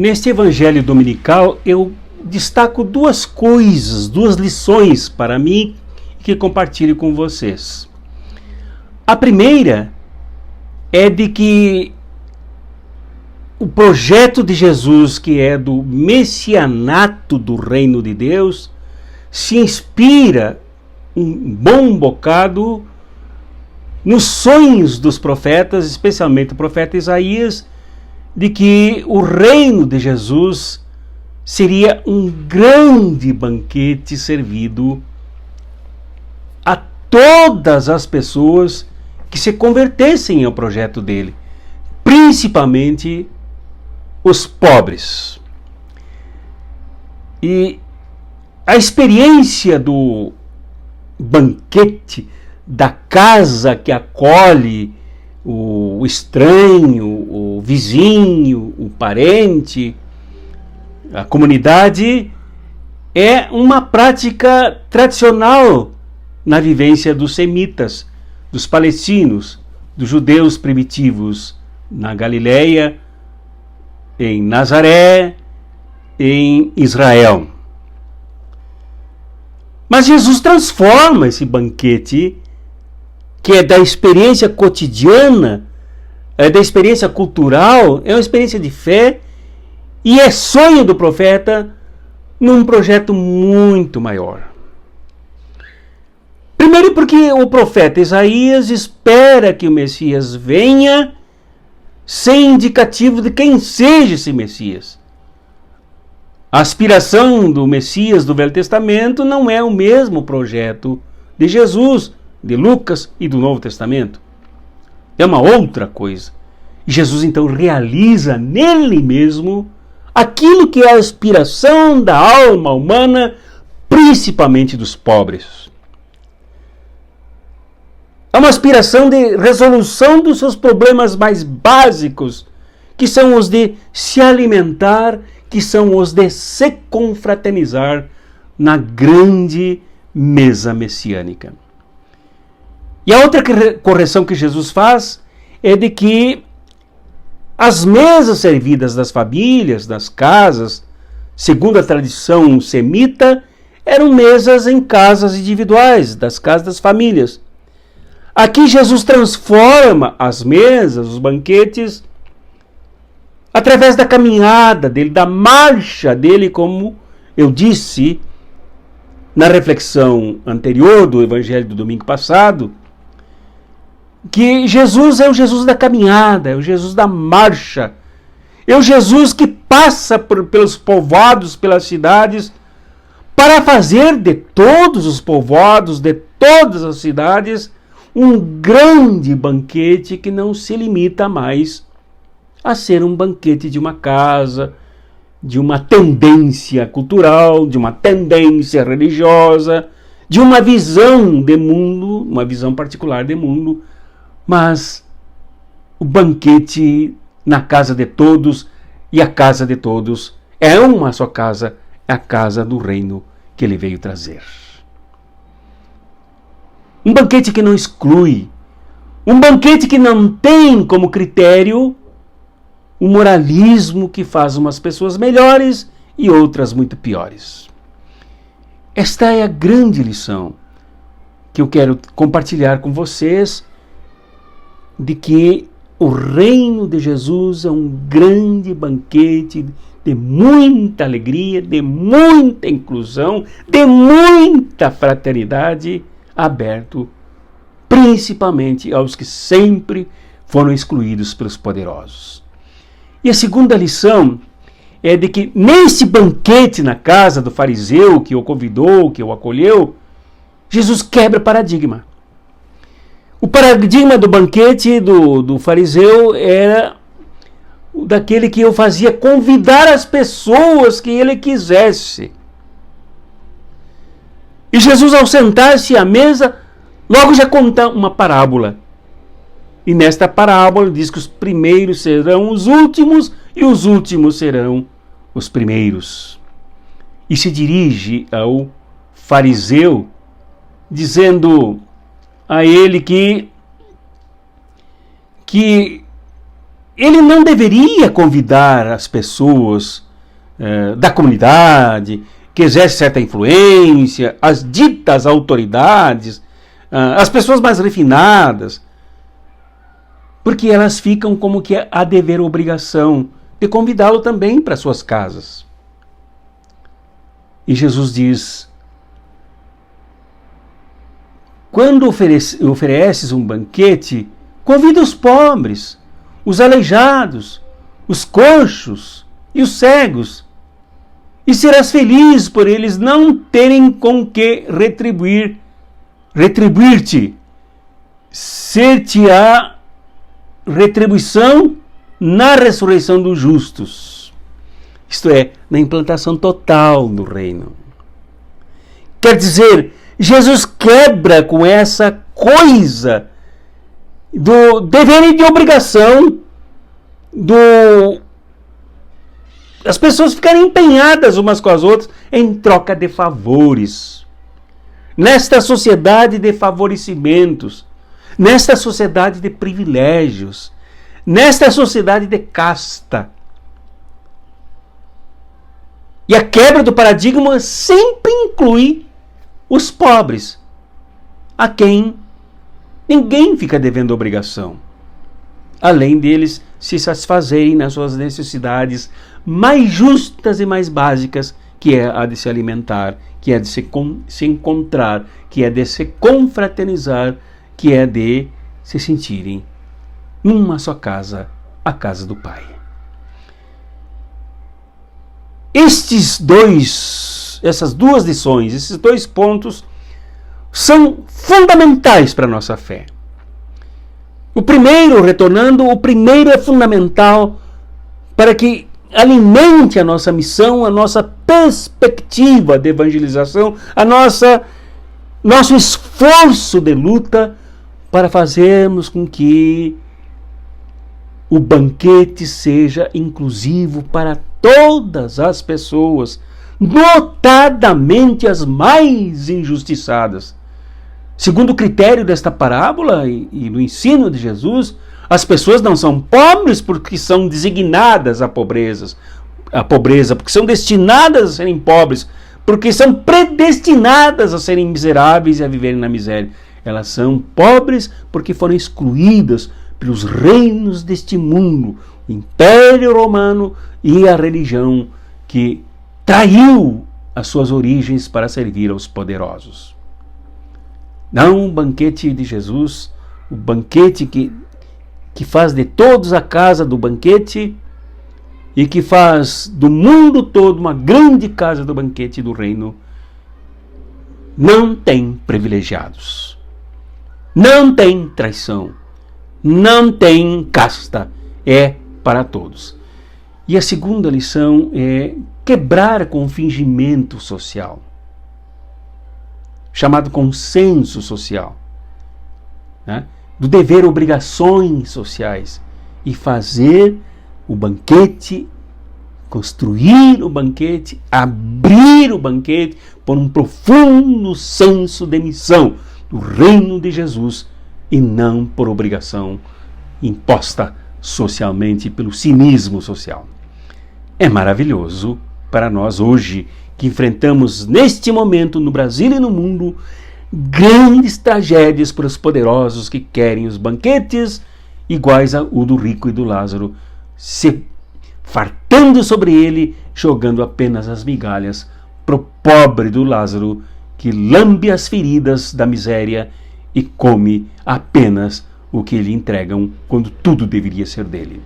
Neste evangelho dominical eu destaco duas coisas, duas lições para mim que compartilho com vocês. A primeira é de que o projeto de Jesus, que é do messianato do reino de Deus, se inspira um bom bocado nos sonhos dos profetas, especialmente o profeta Isaías, de que o reino de Jesus seria um grande banquete servido a todas as pessoas que se convertessem ao projeto dele, principalmente os pobres. E a experiência do banquete, da casa que acolhe o estranho, o vizinho, o parente, a comunidade, é uma prática tradicional na vivência dos semitas, dos palestinos, dos judeus primitivos na Galileia, em Nazaré, em Israel. Mas Jesus transforma esse banquete, que é da experiência cotidiana, é da experiência cultural, é uma experiência de fé e é sonho do profeta, num projeto muito maior. Primeiro porque o profeta Isaías espera que o Messias venha sem indicativo de quem seja esse Messias. A aspiração do Messias do Velho Testamento não é o mesmo projeto de Jesus, de Lucas e do Novo Testamento. É uma outra coisa. E Jesus então realiza nele mesmo aquilo que é a aspiração da alma humana, principalmente dos pobres. É uma aspiração de resolução dos seus problemas mais básicos, que são os de se alimentar, que são os de se confraternizar na grande mesa messiânica. E a outra correção que Jesus faz é de que as mesas servidas das famílias, das casas, segundo a tradição semita, eram mesas em casas individuais, das casas das famílias. Aqui Jesus transforma as mesas, os banquetes, através da caminhada dele, da marcha dele, como eu disse na reflexão anterior do Evangelho do domingo passado, que Jesus é o Jesus da caminhada, é o Jesus da marcha, é o Jesus que passa pelos povoados, pelas cidades, para fazer de todos os povoados, de todas as cidades, um grande banquete que não se limita mais a ser um banquete de uma casa, de uma tendência cultural, de uma tendência religiosa, de uma visão de mundo, uma visão particular de mundo, mas o banquete na casa de todos, e a casa de todos é uma só casa, é a casa do reino que ele veio trazer. Um banquete que não exclui, um banquete que não tem como critério o moralismo que faz umas pessoas melhores e outras muito piores. Esta é a grande lição que eu quero compartilhar com vocês, de que o reino de Jesus é um grande banquete de muita alegria, de muita inclusão, de muita fraternidade, aberto principalmente aos que sempre foram excluídos pelos poderosos. E a segunda lição é de que nesse banquete na casa do fariseu que o convidou, que o acolheu, Jesus quebra paradigma. O paradigma do banquete do fariseu era daquele que o fazia convidar as pessoas que ele quisesse. E Jesus, ao sentar-se à mesa, logo já conta uma parábola. E nesta parábola diz que os primeiros serão os últimos e os últimos serão os primeiros. E se dirige ao fariseu, dizendo a ele que ele não deveria convidar as pessoas da comunidade, que exercem certa influência, as ditas autoridades, as pessoas mais refinadas, porque elas ficam como que a dever obrigação de convidá-lo também para suas casas. E Jesus diz: quando ofereces um banquete, convida os pobres, os aleijados, os coxos e os cegos, e serás feliz por eles não terem com que retribuir-te. Ser-te-á retribuição na ressurreição dos justos. Isto é, na implantação total do reino. Quer dizer, Jesus quebra com essa coisa do dever e de obrigação, as pessoas ficarem empenhadas umas com as outras em troca de favores. Nesta sociedade de favorecimentos, nesta sociedade de privilégios, nesta sociedade de casta. E a quebra do paradigma sempre inclui os pobres, a quem ninguém fica devendo obrigação, além deles se satisfazerem nas suas necessidades mais justas e mais básicas, que é a de se alimentar, que é de se encontrar, que é de se confraternizar, que é de se sentirem numa só casa, a casa do Pai. Essas duas lições, esses dois pontos são fundamentais para a nossa fé. O primeiro é fundamental para que alimente a nossa missão, a nossa perspectiva de evangelização, nosso esforço de luta para fazermos com que o banquete seja inclusivo para todas as pessoas, notadamente as mais injustiçadas. Segundo o critério desta parábola e do ensino de Jesus, as pessoas não são pobres porque são designadas à pobreza, porque são destinadas a serem pobres, porque são predestinadas a serem miseráveis e a viverem na miséria. Elas são pobres porque foram excluídas pelos reinos deste mundo, o Império Romano e a religião que traiu as suas origens para servir aos poderosos. Não o banquete de Jesus, o banquete que faz de todos a casa do banquete e que faz do mundo todo uma grande casa do banquete do reino, não tem privilegiados, não tem traição, não tem casta, é para todos. E a segunda lição é quebrar com o fingimento social, chamado consenso social, né? Do dever obrigações sociais, e fazer o banquete, construir o banquete, abrir o banquete por um profundo senso de missão do reino de Jesus e não por obrigação imposta socialmente pelo cinismo social. É maravilhoso para nós hoje, que enfrentamos neste momento no Brasil e no mundo grandes tragédias para os poderosos que querem os banquetes iguais ao do rico e do Lázaro, se fartando sobre ele, jogando apenas as migalhas para o pobre do Lázaro, que lambe as feridas da miséria e come apenas o que lhe entregam quando tudo deveria ser dele.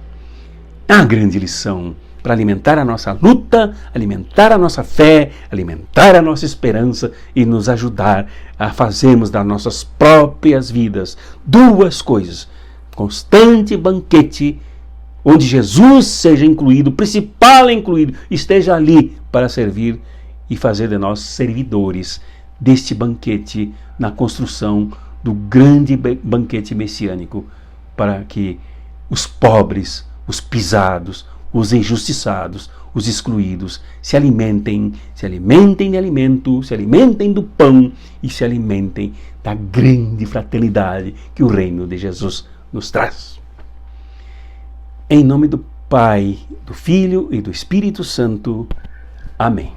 A grande lição para alimentar a nossa luta, alimentar a nossa fé, alimentar a nossa esperança e nos ajudar a fazermos das nossas próprias vidas duas coisas: constante banquete, onde Jesus seja incluído, o principal incluído, esteja ali para servir e fazer de nós servidores deste banquete na construção do grande banquete messiânico, para que os pobres, os pisados, os injustiçados, os excluídos se alimentem de alimento, se alimentem do pão e se alimentem da grande fraternidade que o reino de Jesus nos traz. Em nome do Pai, do Filho e do Espírito Santo. Amém.